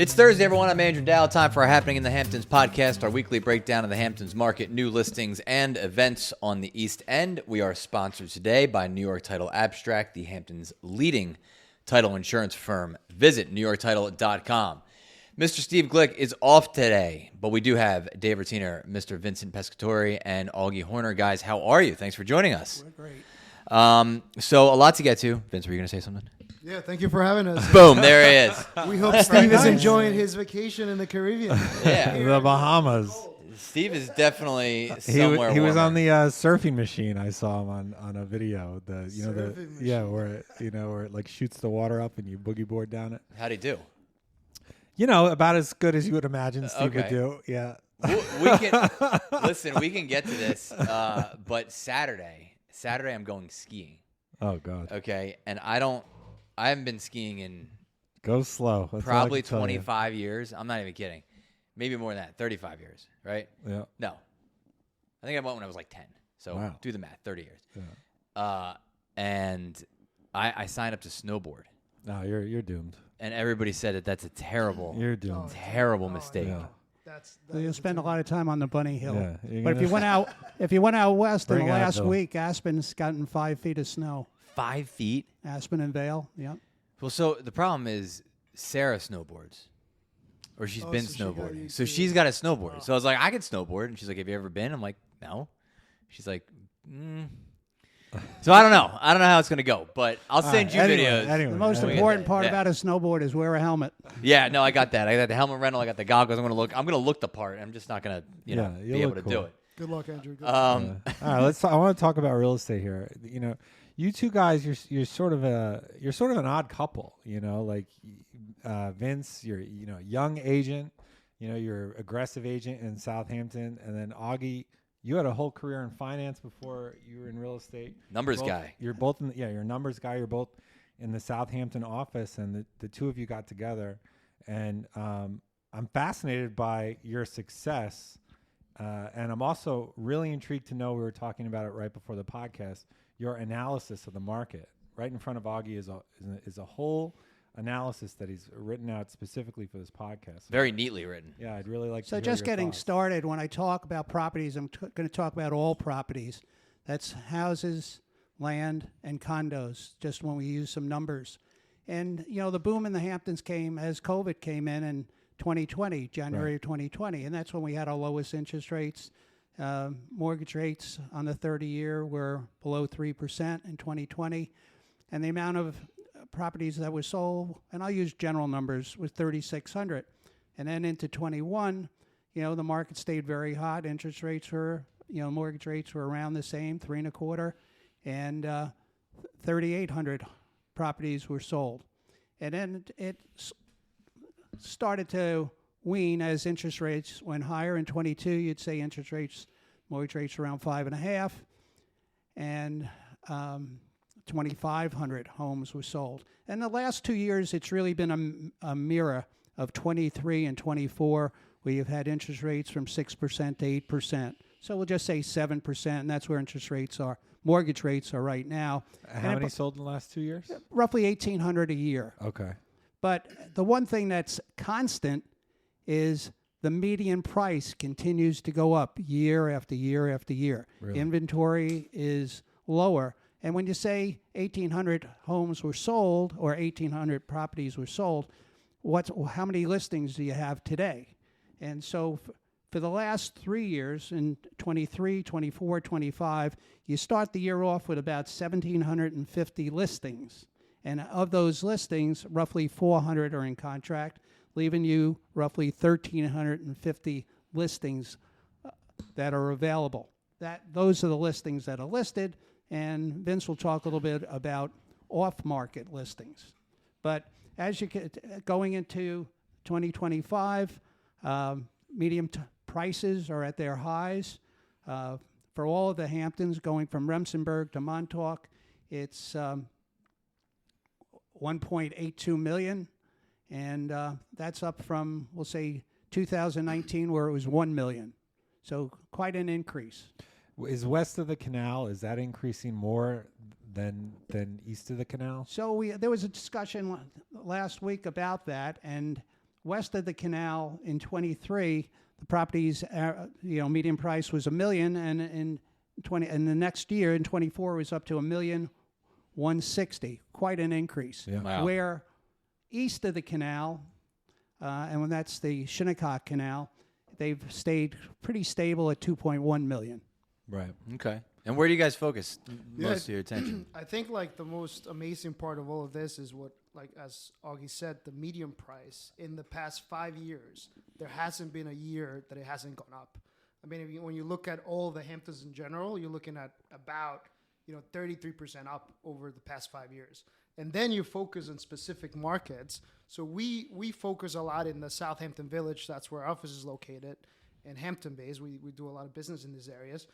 It's Thursday, everyone. I'm Andrew Dow. Time for our Happening in the Hamptons podcast, our weekly breakdown of the Hamptons market, new listings, and events on the East End. We are sponsored today by New York Title Abstract, the Hamptons' leading title insurance firm. Visit NewYorkTitle.com. Mr. Steve Glick is off today, but we do have Dave Retainer, Mr. Vincent Pescatore, and Augie Hoerrner. Guys, how are you? Thanks for joining us. We're great. So a lot to get to. Vince, were you going to say something? Yeah, thank you for having us. Boom, there he is. We hope Steve is enjoying his vacation in the Caribbean. Yeah. The Bahamas. Steve is definitely somewhere He was warmer. on the surfing machine. I saw him on a video. Surfing Where it like shoots the water up and you boogie board down it. How'd he do? About as good as you would imagine Steve would Okay. do. Yeah. We can listen. We can get to this, but Saturday I'm going skiing. Oh God. Okay, and I haven't been skiing in Go slow. That's all I probably can tell you. 25 years. I'm not even kidding. Maybe more than that. 35 years, right? Yeah. No, I think I went when I was like 10. So Wow. do the math. 30 years. Yeah. And I signed up to snowboard, No, you're doomed. and everybody said that that's a terrible, You're doomed. terrible mistake. Yeah. So you'll spend a lot of time on the bunny hill. Yeah, you're But gonna- if you went out west in the Bring last Advil. week, Aspen's gotten 5 feet of snow. 5 feet. Aspen and Vale, yep. Well, so the problem is Sarah snowboards, or she's been so she got snowboarding. used So to she's it. got a snowboard. So I was like, I could snowboard, and she's like, have you ever been? I'm like, no. She's like, So I don't know. I don't know how it's gonna go, but I'll send you videos. Anyway, The most anyway. important part Yeah. about a snowboard is wear a helmet. Yeah, no, I got that. I got the helmet rental. I got the goggles. I'm gonna look the part. I'm just not gonna, Yeah, be you able look to do cool. it. Good luck, Andrew. Good All right, I want to talk about real estate here. You two guys, you're sort of an odd couple. Like Vince, you're a young agent. You're an aggressive agent in Southampton, and then Augie, you had a whole career in finance before you were in real estate. Numbers Both- guy. You're both you're a numbers guy. You're both in the Southampton office, and the two of you got together, and I'm fascinated by your success. And I'm also really intrigued to know, we were talking about it right before the podcast, your analysis of the market. Right in front of Augie is a whole analysis that he's written out specifically for this podcast. Very neatly written. Yeah, I'd really like to So hear just your getting thoughts. started, when I talk about properties, I'm going to talk about all properties. That's houses, land, and condos, just when we use some numbers. And, the boom in the Hamptons came as COVID came in 2020, January of 2020. And that's when we had our lowest interest rates. Mortgage rates on the 30-year were below 3% in 2020. And the amount of properties that were sold, and I'll use general numbers, was 3,600. And then into 21, the market stayed very hot. Interest rates were, mortgage rates were around the same, 3.25, and 3,800 properties were sold. And then it started to wean as interest rates went higher. In 22, you'd say mortgage rates around 5.5, and 2,500 homes were sold. And the last 2 years, it's really been a mirror of 23 and 24, where you've had interest rates from 6% to 8%. So we'll just say 7%, and that's where mortgage rates are right now. How many sold in the last 2 years? Roughly 1,800 a year. Okay. But the one thing that's constant is the median price continues to go up year after year after year. Really? Inventory is lower. And when you say 1,800 homes were sold or 1,800 properties were sold, how many listings do you have today? And so for the last 3 years, in 23, 24, 25, you start the year off with about 1,750 listings. And of those listings, roughly 400 are in contract, leaving you roughly 1,350 listings that are available. Those are the listings that are listed, and Vince will talk a little bit about off-market listings. But as you get going into 2025, medium prices are at their highs. For all of the Hamptons, going from Remsenburg to Montauk, it's 1.82 million, and that's up from, we'll say, 2019, where it was 1 million. So quite an increase. Is west of the canal, is that increasing more than east of the canal? So there was a discussion last week about that, and west of the canal in 23, the property's median price was $1 million, and in the next year in 24 it was up to $1,160,000. Quite an increase. Yeah. Wow. Where east of the canal, and when that's the Shinnecock Canal, they've stayed pretty stable at 2.1 million. Right. Okay. And where do you guys focus Yeah. most of your attention? I think like the most amazing part of all of this is what, like as Augie said, the median price in the past 5 years, there hasn't been a year that it hasn't gone up. I mean, when you look at all the Hamptons in general, you're looking at about 33% up over the past 5 years. And then you focus on specific markets. So we focus a lot in the Southampton Village. That's where our office is located. And Hampton Bays, we do a lot of business in these areas.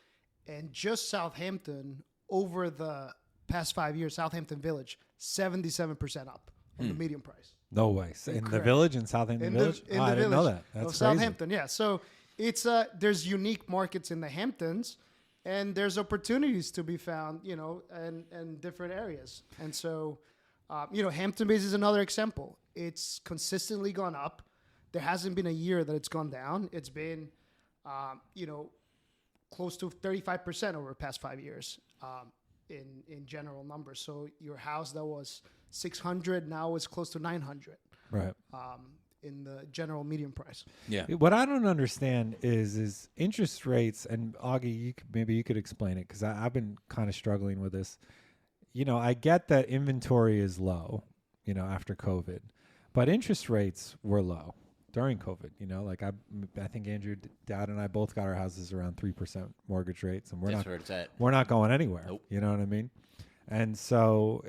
And just Southampton, over the past 5 years, Southampton Village, 77% up on the median price. No way. So in the Correct. village, in Southampton Village? In Oh, the I didn't know village that. That's of crazy. Southampton, yeah. So it's there's unique markets in the Hamptons, and there's opportunities to be found, and different areas. And so, Hampton Bays is another example. It's consistently gone up. There hasn't been a year that it's gone down. It's been, close to 35% over the past 5 years in general numbers. So your house that was 600 now is close to 900 Right. in the general median price. Yeah. What I don't understand is interest rates, and Augie, maybe you could explain it, because I've been kind of struggling with this. I get that inventory is low, after COVID, but interest rates were low during COVID. I think Andrew, Dad, and I both got our houses around 3% mortgage rates, and That's where it's at. we're not going anywhere. Nope. You know what I mean? And so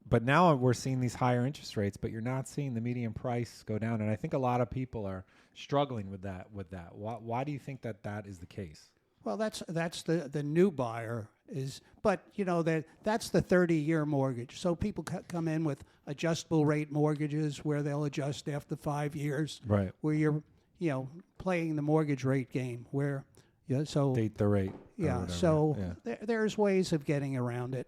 but now we're seeing these higher interest rates, but you're not seeing the median price go down. And I think a lot of people are struggling with that. Why do you think that is the case? Well, that's the new buyer but that's the 30-year mortgage. So people come in with adjustable rate mortgages where they'll adjust after 5 years. Right. Where you're playing the mortgage rate game where so Date the rate. or yeah. whatever. So Yeah. there's ways of getting around it.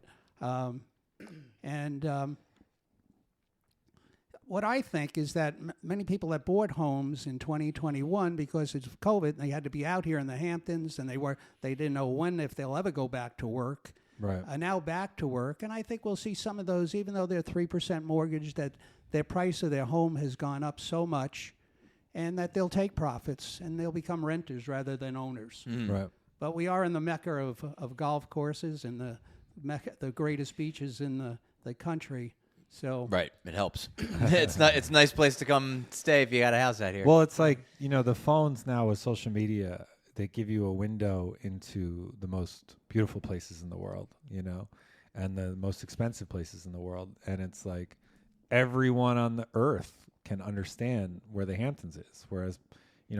What I think is that many people that bought homes in 2021 because of COVID, they had to be out here in the Hamptons, and they didn't know if they'll ever go back to work. Right. Are now back to work, and I think we'll see some of those, even though they're 3% mortgage, that their price of their home has gone up so much, and that they'll take profits and they'll become renters rather than owners. Right. But we are in the mecca of golf courses and the greatest beaches in the country. So Right. It helps. It's a nice place to come stay if you got a house out here. Well, it's like, the phones now with social media, they give you a window into the most beautiful places in the world, and the most expensive places in the world. And it's like everyone on the earth can understand where the Hamptons is. Whereas,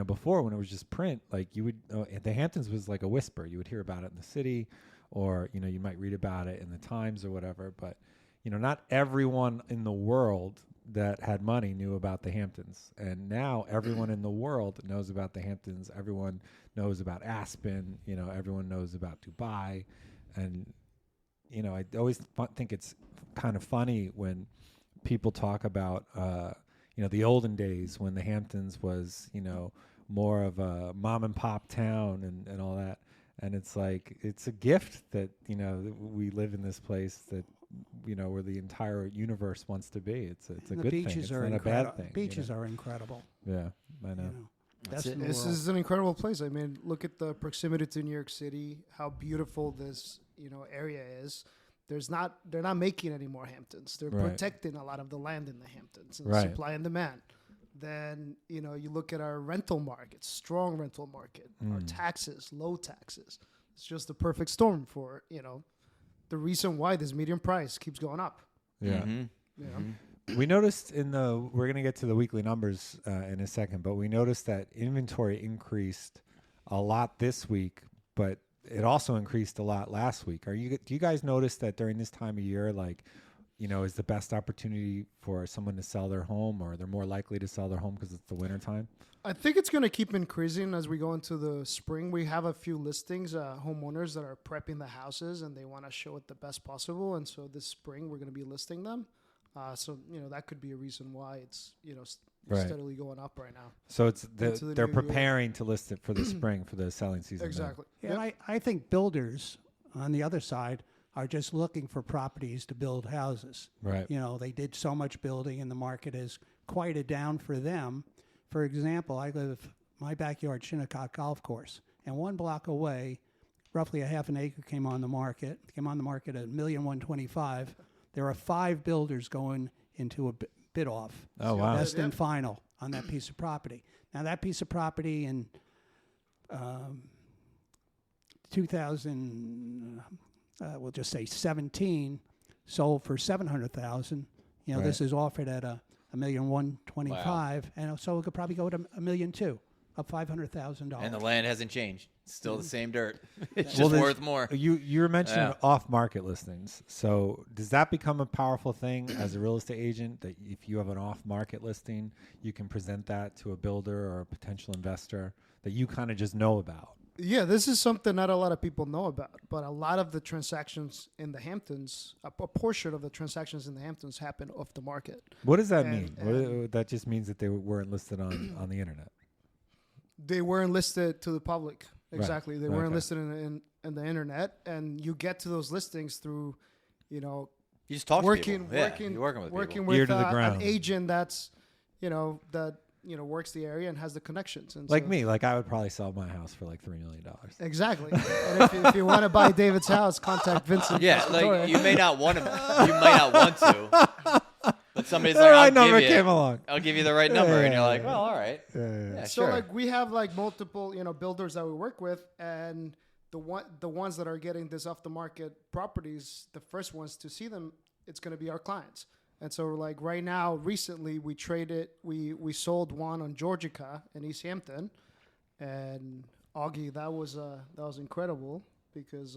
before when it was just print, like the Hamptons was like a whisper. You would hear about it in the city, or, you might read about it in the Times or whatever. But, not everyone in the world that had money knew about the Hamptons. And now everyone in the world knows about the Hamptons. Everyone knows about Aspen. Everyone knows about Dubai. And, I always think it's kind of funny when people talk about, the olden days when the Hamptons was, more of a mom and pop town and all that. And it's like, it's a gift that, that we live in this place that, where the entire universe wants to be. It's a good thing. It's not a bad thing. Beaches are incredible. Yeah, I know. Best in the This world. is an incredible place. I mean, look at the proximity to New York City, how beautiful this, area is. They're not making any more Hamptons. They're Right. protecting a lot of the land in the Hamptons and Right. supply and demand. Then, you look at our rental market, strong rental market, our taxes, low taxes. It's just the perfect storm for, the reason why this median price keeps going up. Yeah. Mhm. You know? We noticed we're going to get to the weekly numbers in a second, but we noticed that inventory increased a lot this week, but it also increased a lot last week. Do you guys notice that during this time of year, like, is the best opportunity for someone to sell their home, or they're more likely to sell their home because it's the winter time? I think it's going to keep increasing as we go into the spring. We have a few listings, homeowners that are prepping the houses and they want to show it the best possible. And so this spring we're going to be listing them. So that could be a reason why it's Right. steadily going up right now. So it's Into the they're new year. preparing to list it for the spring for the selling season. then. Exactly. Yeah, Yep. I think builders on the other side are just looking for properties to build houses. Right. They did so much building and the market is quieted down for them. For example, my backyard Shinnecock Golf Course, and 1 block away, roughly a half an acre came on the market at $1,125,000. There are 5 builders going into a bid off. Oh wow. Best and final on that piece of property. Now that piece of property in 2000, we'll just say 17, sold for $700,000. Right. This is offered at $1,125,000, and so it could probably go to $1,200,000, up $500,000. And the land hasn't changed. It's still the same dirt. It's Well, just worth more. You were mentioning Yeah. off-market listings. So does that become a powerful thing as a real estate agent, that if you have an off-market listing, you can present that to a builder or a potential investor that you kind of just know about? Yeah, this is something not a lot of people know about, but a lot of the transactions in the Hamptons, a portion of the transactions in the Hamptons happen off the market. What does that And- mean? That just means that they weren't listed on the internet. They weren't listed to the public. Right. Exactly. They weren't Okay. listed in the internet, and you get to those listings through, You just talk to working people. Yeah, you're working with people. with Ear to the an ground. agent that's, that works the area and has the connections. And Like so- me, I would probably sell my house for like $3 million. Exactly. And if you want to buy David's house, contact Vincent. Yeah, Pescatore. like you may not want to. You might not want to. But somebody's The like, right I'll number give you, came along. I'll give you the right number, and you're Yeah, like, yeah, well, all right. Yeah. So Sure. we have multiple builders that we work with, and the ones that are getting this off the market properties, the first ones to see them, it's going to be our clients. And so right now, recently we sold one on Georgica in East Hampton, and Augie, that was incredible because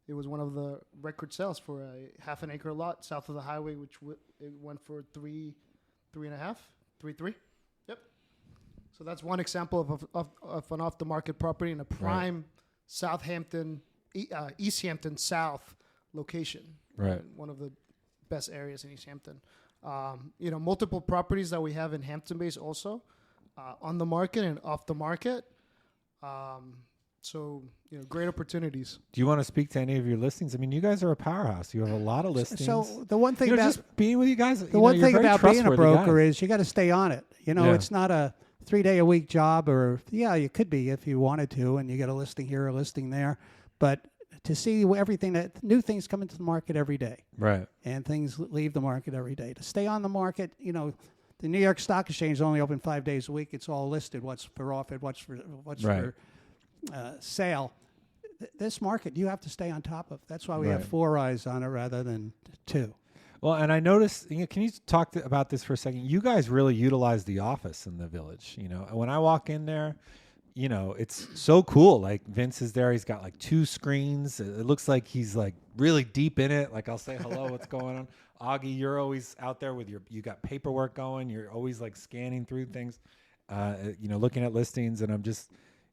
it was one of the record sales for a half an acre lot south of the highway, which it went for 3.5. Yep. So that's one example of an off the market property in a prime Southampton, East Hampton South location. Right. One of the best areas in East Hampton. Multiple properties that we have in Hampton Bays also on the market and off the market. So great opportunities. Do you want to speak to any of your listings? I mean, you guys are a powerhouse. You have a lot of listings. So the one thing You know, about just being with you guys. the one thing about being a broker is is you got to stay on it. Yeah. It's not a 3-day-a-week job, or you could be if you wanted to, and you get a listing here, a listing there. But to see everything new things come into the market every day, right. and things leave the market every day. To stay on the market, the New York Stock Exchange is only open 5 days a week. It's all listed. What's for offer, what's for sale. This market, you have to stay on top of. That's why we have 4 eyes on it rather than 2. Well, and I noticed, can you talk about this for a second? You guys really utilize the office in the village. When I walk in there, it's so cool. Like Vince is there. He's got 2 screens. It looks like he's really deep in it. I'll say hello, what's going on? Augie, you're always out there with you got paperwork going. You're always scanning through things, looking at listings. And I'm just,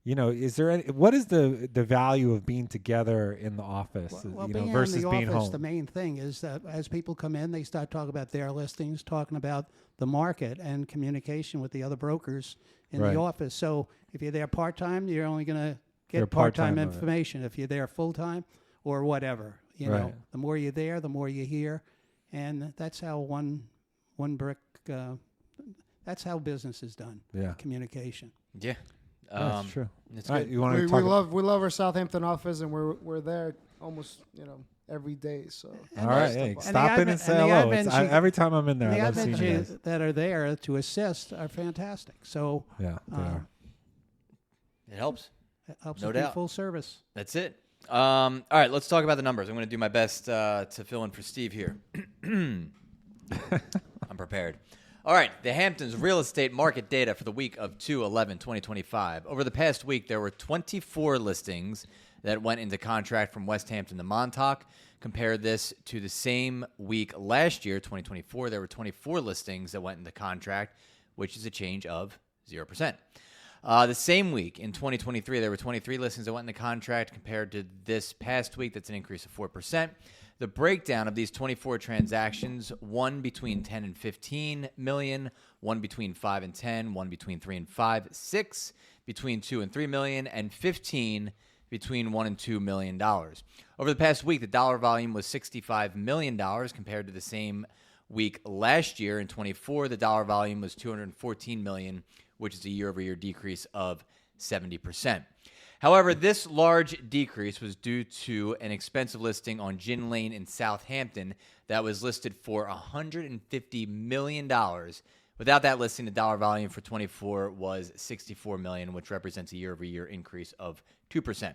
is there what is the value of being together in the office, Being versus in the being office, home? the main thing is that as people come in, they start talking about their listings, talking about the market and communication with the other brokers in Right. the office. So if you're there part-time, you're only going to You're get part-time part-time, right. information. If you're there full-time or whatever, Right. the more you're there, the more you hear. And that's how one brick, that's how business is done. Yeah. Communication. Yeah. That's true. It's All right, good. you want to We talk? love our Southampton office, and we're there almost every day. So All right, hey, the stop in admin- and say and the hello. admins you- Every time I'm in there, The I love seeing you admins guys. that are there to assist are fantastic. So Yeah, they uh, are. It helps. it helps No us be doubt. full service. That's it. All right, let's talk about the numbers. I'm going to do my best to fill in for Steve here. I'm prepared. All right, the Hamptons real estate market data for the week of 2/11/2025. Over the past week, there were 24 listings that went into contract from West Hampton to Montauk. Compare this to the same week last year, 2024. There were 24 listings that went into contract, which is a change of 0%. The same week in 2023, there were 23 listings that went into contract compared to this past week. That's an increase of 4%. The breakdown of these 24 transactions, one between 10 and 15 million, one between 5 and 10, one between 3 and 5, 6 between 2 and 3 million, and 15 between $1 and $2 million. Over the past week, the dollar volume was $65 million compared to the same week last year. In 24, the dollar volume was $214 million, which is a year-over-year decrease of 70%. However, this large decrease was due to an expensive listing on Gin Lane in Southampton that was listed for $150 million. Without that listing, the dollar volume for 24 was $64 million, which represents a year-over-year increase of 2%.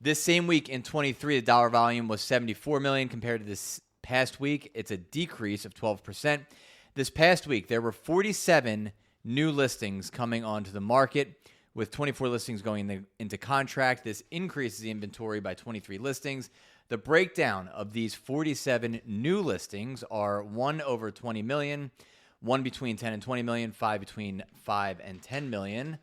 This same week in 23, the dollar volume was $74 million compared to this past week. It's a decrease of 12%. This past week, there were 47 new listings coming onto the market, with 24 listings going into contract. This increases the inventory by 23 listings. The breakdown of these 47 new listings are 1 over 20 million, 1 between 10 and 20 million, 5 between 5 and 10 million,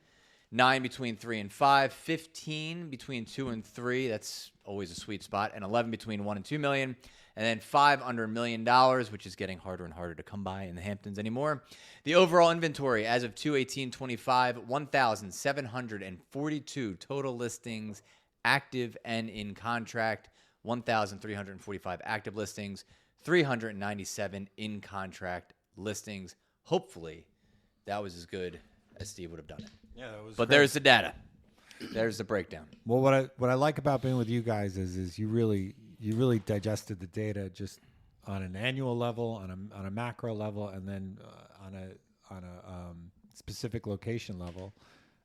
9 between 3 and 5, 15 between 2 and 3, that's always a sweet spot, and 11 between 1 and 2 million, and then 5 under $1 million, which is getting harder and harder to come by in the Hamptons anymore. The overall inventory as of 2/18/25, 1,742 total listings active and in contract, 1,345 active listings, 397 in contract listings. Hopefully, that was as good as Steve would have done it. Yeah, that was. But great. there's the data. There's the breakdown. Well, what I like about being with you guys is you really digested the data just on an annual level, on a macro level, and then on a specific location level.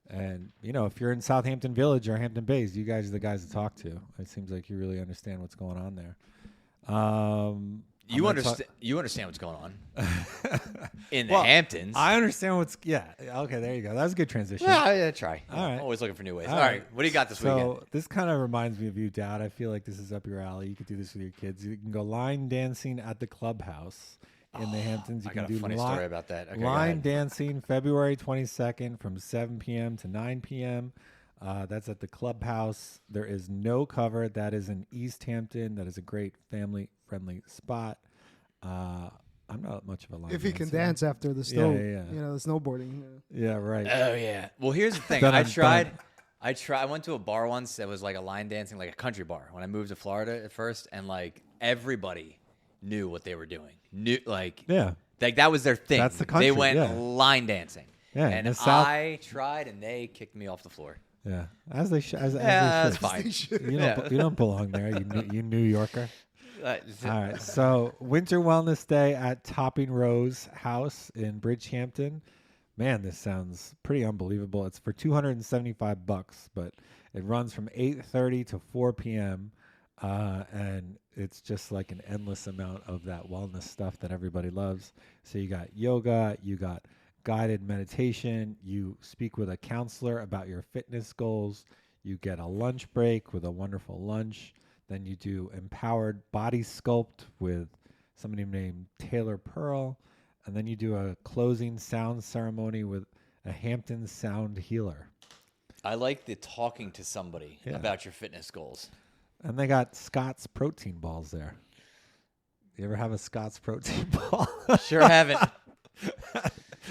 And if you're in Southampton Village or Hampton Bays, you guys are the guys to talk to. It seems like you really understand what's going on there. You understand what's going on in the Hamptons. I understand what's okay, there you go. That was a good transition. Yeah, try. All right. Always looking for new ways. All right. What do you got this weekend? So this kind of reminds me of you, Dad. I feel like this is up your alley. You could do this with your kids. You can go line dancing at the clubhouse in the Hamptons. You I can got a do funny story about that. Okay, line dancing February 22nd from 7 p.m. to 9 p.m. That's at the clubhouse. There is no cover. That is in East Hampton. That is a great family-friendly spot. I'm not much of a line If he can dancer. dance after the snow, yeah. the snowboarding. Yeah, right. Oh, yeah. Well, here's the thing. I went to a bar once that was like a line dancing, like a country bar when I moved to Florida at first. And like everybody knew what they were doing. Like that was their thing. That's the country. They went line dancing. Yeah, and I tried and they kicked me off the floor. Yeah, as they should. That's fine. You don't belong there. You New Yorker. All right. So Winter Wellness Day at Topping Rose House in Bridgehampton. Man, this sounds pretty unbelievable. It's for $275, but it runs from 8:30 to 4 p.m. And it's just like an endless amount of that wellness stuff that everybody loves. So you got yoga, you got guided meditation, you speak with a counselor about your fitness goals, you get a lunch break with a wonderful lunch. Then you do empowered body sculpt with somebody named Taylor Pearl. And then you do a closing sound ceremony with a Hamptons sound healer. I like the talking to somebody about your fitness goals. And they got Scott's protein balls there. You ever have a Scott's protein ball? Sure haven't.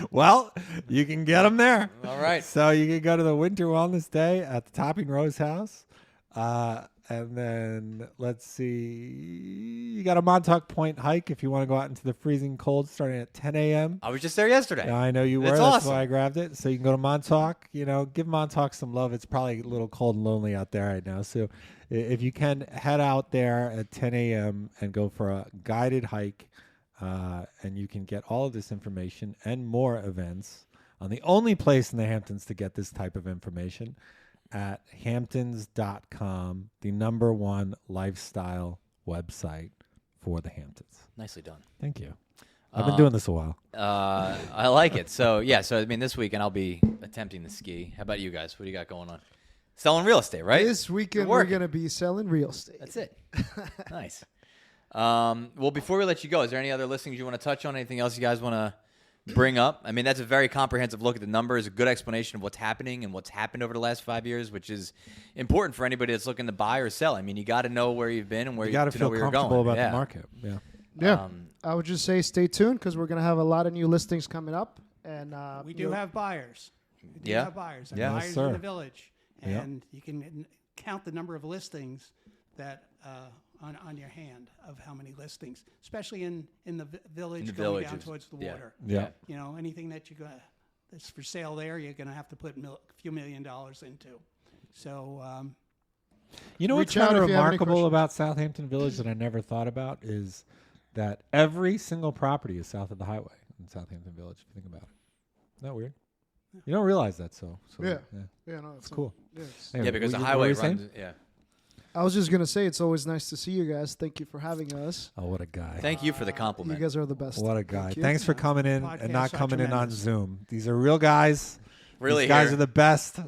Well, you can get them there. All right. So you can go to the Winter Wellness Day at the Topping Rose House. And then let's see, you got a Montauk Point hike if you want to go out into the freezing cold starting at 10 a.m. I was just there yesterday. I know you were. That's That's awesome. why I grabbed it. So you can go to Montauk, give Montauk some love. It's probably a little cold and lonely out there right now. So if you can head out there at 10 a.m. and go for a guided hike, and you can get all of this information and more events on the only place in the Hamptons to get this type of information at hamptons.com, the #1 lifestyle website for the Hamptons. Nicely done. Thank you. I've been doing this a while. I like it. So this weekend I'll be attempting the ski. How about you guys? What do you got going on? Selling real estate, right? This weekend we're going to be selling real estate. That's it. Nice. Well, before we let you go, is there any other listings you want to touch on? Anything else you guys want to bring up. I mean, that's a very comprehensive look at the numbers, a good explanation of what's happening and what's happened over the last 5 years, which is important for anybody that's looking to buy or sell. I mean, you got to know where you've been and where You got to feel know where you're comfortable going. about the market. Yeah. Yeah. I would just say stay tuned because we're going to have a lot of new listings coming up. And We do have buyers. We do Yeah. have buyers. And Yeah. buyers Yes, in sir. the village. Yeah. And you can count the number of listings that on your hand of how many listings, especially in the village In the going down villages. towards the Yeah. water. Yeah. You know, anything that you got that's for sale there, you're going to have to put a few $1 million into. So You know what's Reach out kind of if you have any remarkable questions. about Southampton Village that I never thought about is that every single property is south of the highway in Southampton Village, if you think about it. Isn't that weird? You don't realize that, so Yeah. Yeah, no, it's cool. Yeah, Anyway, Yeah, because the what were highway you saying? runs. Yeah. I was just gonna say it's always nice to see you guys. Thank you for having us. Oh, what a guy. Thank you for the You compliment. guys are the best. What a guy. Thank you. Thanks for coming in Podcasts and not are coming in on tremendous. Zoom. These are real guys. Really These guys here. are the best,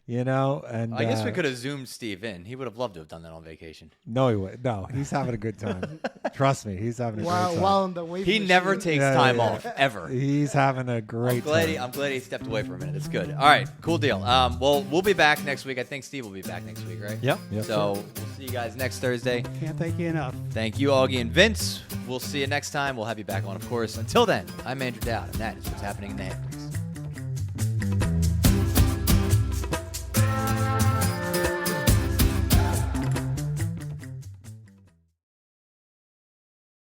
you know. And I guess we could have zoomed Steve in. He would have loved to have done that on vacation. No, he would. No, he's having a good time. Trust me, he's having a great time. While on the wave He machine. never takes Yeah, time yeah. off, ever. He's having a great time. I'm glad he stepped away for a minute. It's good. All right, cool deal. Well, we'll be back next week. I think Steve will be back next week, right? Yep. Yep. So we'll see you guys next Thursday. can't thank you enough. Thank you, Augie and Vince. We'll see you next time. We'll have you back on, of course. Until then, I'm Andrew Dowd, and that is what's happening in the Hamptons.